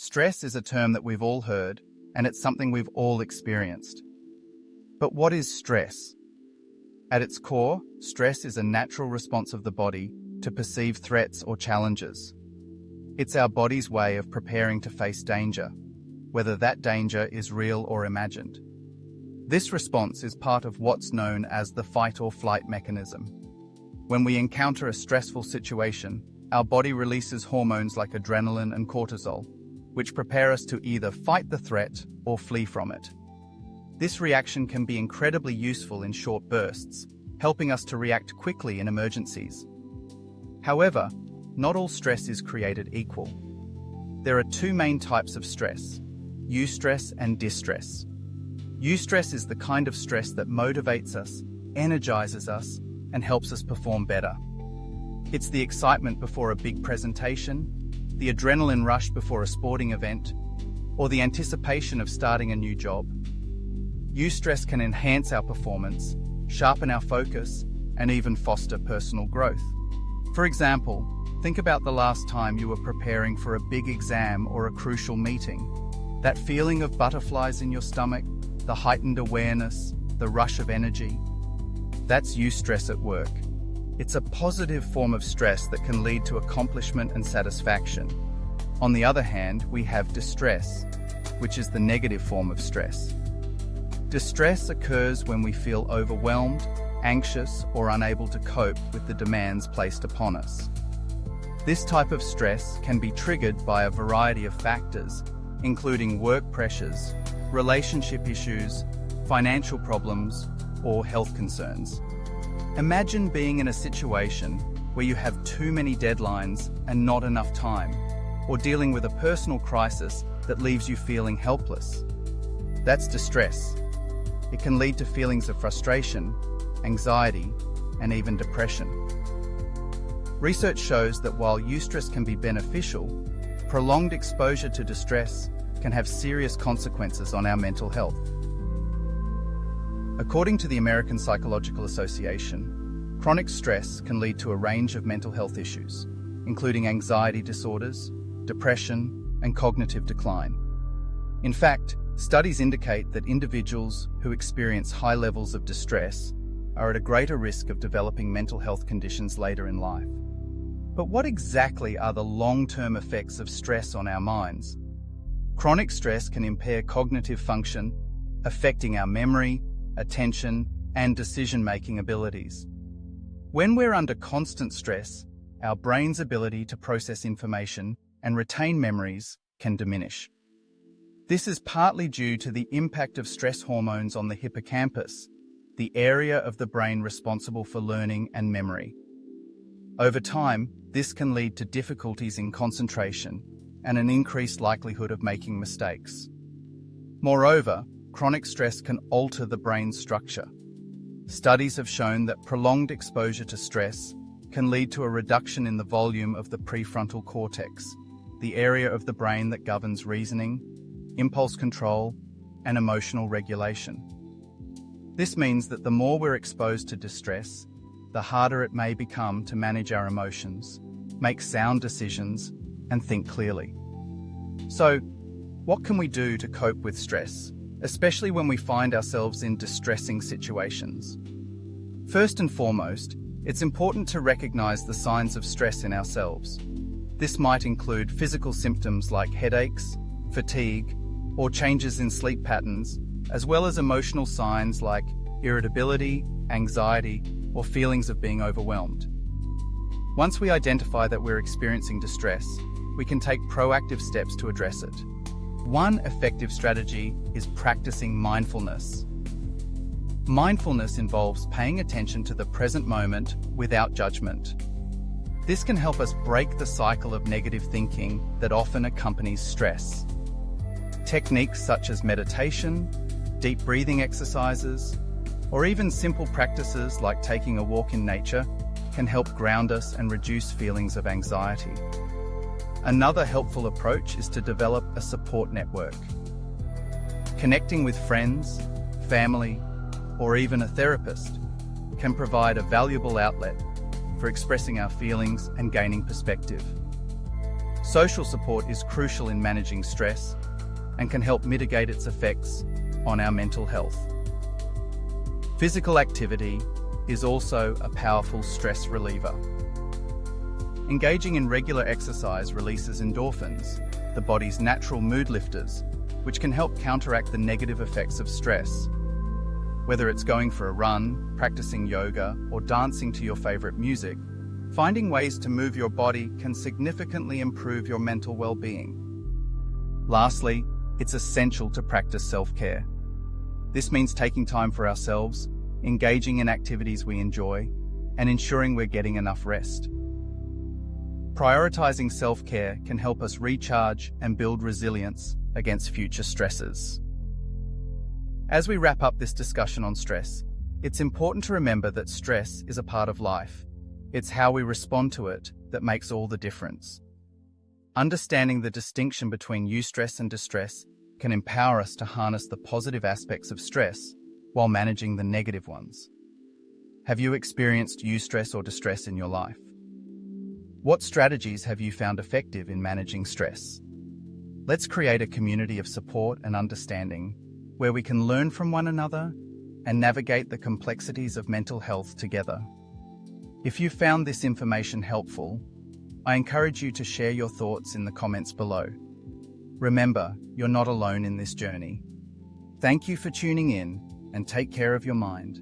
Stress is a term that we've all heard, and it's something we've all experienced. But what is stress? At its core, stress is a natural response of the body to perceive threats or challenges. It's our body's way of preparing to face danger, whether that danger is real or imagined. This response is part of what's known as the fight or flight mechanism. When we encounter a stressful situation, our body releases hormones like adrenaline and cortisol, which prepare us to either fight the threat or flee from it. This reaction can be incredibly useful in short bursts, helping us to react quickly in emergencies. However, not all stress is created equal. There are two main types of stress: eustress and distress. Eustress is the kind of stress that motivates us, energizes us, and helps us perform better. It's the excitement before a big presentation, the adrenaline rush before a sporting event, or the anticipation of starting a new job. Eustress can enhance our performance, sharpen our focus, and even foster personal growth. For example, think about the last time you were preparing for a big exam or a crucial meeting. That feeling of butterflies in your stomach, the heightened awareness, the rush of energy. That's eustress at work. It's a positive form of stress that can lead to accomplishment and satisfaction. On the other hand, we have distress, which is the negative form of stress. Distress occurs when we feel overwhelmed, anxious, or unable to cope with the demands placed upon us. This type of stress can be triggered by a variety of factors, including work pressures, relationship issues, financial problems, or health concerns. Imagine being in a situation where you have too many deadlines and not enough time, or dealing with a personal crisis that leaves you feeling helpless. That's distress. It can lead to feelings of frustration, anxiety, and even depression. Research shows that while eustress can be beneficial, prolonged exposure to distress can have serious consequences on our mental health. According to the American Psychological Association, chronic stress can lead to a range of mental health issues, including anxiety disorders, depression, and cognitive decline. In fact, studies indicate that individuals who experience high levels of distress are at a greater risk of developing mental health conditions later in life. But what exactly are the long-term effects of stress on our minds? Chronic stress can impair cognitive function, affecting our memory, attention, and decision-making abilities. When we're under constant stress, our brain's ability to process information and retain memories can diminish. This is partly due to the impact of stress hormones on the hippocampus, the area of the brain responsible for learning and memory. Over time, this can lead to difficulties in concentration and an increased likelihood of making mistakes. Moreover, chronic stress can alter the brain's structure. Studies have shown that prolonged exposure to stress can lead to a reduction in the volume of the prefrontal cortex, the area of the brain that governs reasoning, impulse control, and emotional regulation. This means that the more we're exposed to distress, the harder it may become to manage our emotions, make sound decisions, and think clearly. So, what can we do to cope with stress, especially when we find ourselves in distressing situations? First and foremost, it's important to recognize the signs of stress in ourselves. This might include physical symptoms like headaches, fatigue, or changes in sleep patterns, as well as emotional signs like irritability, anxiety, or feelings of being overwhelmed. Once we identify that we're experiencing distress, we can take proactive steps to address it. One effective strategy is practicing mindfulness. Mindfulness involves paying attention to the present moment without judgment. This can help us break the cycle of negative thinking that often accompanies stress. Techniques such as meditation, deep breathing exercises, or even simple practices like taking a walk in nature can help ground us and reduce feelings of anxiety. Another helpful approach is to develop a support network. Connecting with friends, family, or even a therapist can provide a valuable outlet for expressing our feelings and gaining perspective. Social support is crucial in managing stress and can help mitigate its effects on our mental health. Physical activity is also a powerful stress reliever. Engaging in regular exercise releases endorphins, the body's natural mood lifters, which can help counteract the negative effects of stress. Whether it's going for a run, practicing yoga, or dancing to your favorite music, finding ways to move your body can significantly improve your mental well-being. Lastly, it's essential to practice self-care. This means taking time for ourselves, engaging in activities we enjoy, and ensuring we're getting enough rest. Prioritizing self-care can help us recharge and build resilience against future stresses. As we wrap up this discussion on stress, it's important to remember that stress is a part of life. It's how we respond to it that makes all the difference. Understanding the distinction between eustress and distress can empower us to harness the positive aspects of stress while managing the negative ones. Have you experienced eustress or distress in your life? What strategies have you found effective in managing stress? Let's create a community of support and understanding where we can learn from one another and navigate the complexities of mental health together. If you found this information helpful, I encourage you to share your thoughts in the comments below. Remember, you're not alone in this journey. Thank you for tuning in, and take care of your mind.